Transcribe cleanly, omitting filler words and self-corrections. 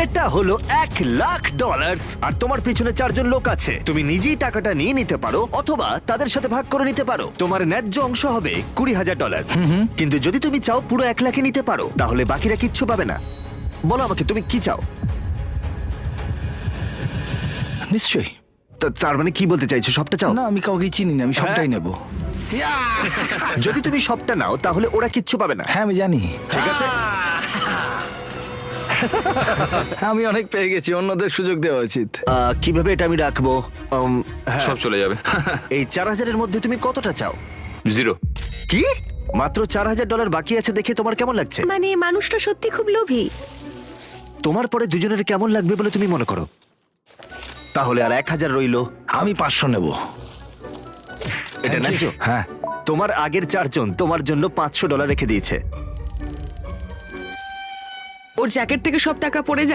এটা হলো $1,00,000 আর তোমার পিছনে 4 জন লোক আছে। তুমি নিজেই টাকাটা নিয়ে নিতে পারো অথবা তাদের সাথে ভাগ করে নিতে পারো। তোমার ন্যায্য অংশ হবে $20,000। কিন্তু যদি তুমি চাও পুরো 1,00,000 নিতে পারো, তাহলে বাকিরা কিচ্ছু পাবে না। বলো আমাকে তুমি কি চাও। নিশ্চয়ই। তার মানে কি বলতে চাইছো, সবটা চাও? না, আমি কাউকে চিনি না, আমি সবটাই নেব। যদি তুমি সবটা নাও তাহলে ওরা কিচ্ছু পাবে না। হ্যাঁ, আমি জানি। ঠিক আছে, আমি অনেক পেয়ে গেছি, অন্যদের সুযোগ দেওয়া উচিত। কিভাবে এটা আমি রাখবো? হ্যাঁ, সব চলে যাবে। এই 4,000-এর মধ্যে তুমি কতটা চাও? 0। কি মাত্র $4,000 বাকি আছে দেখে তোমার কেমন লাগছে? মানে মানুষটা সত্যি খুব লোভী। তোমার পরে দুজনের কেমন লাগবে বলে তুমি মনে করো? তাহলে আর 1,000 রইলো। আমি 500 নেব। এটা ন্যায্য? হ্যাঁ। তোমার আগের 4 জন তোমার জন্য $500 রেখে দিয়েছে। ওর জ্যাকেট থেকে সব টাকা পড়ে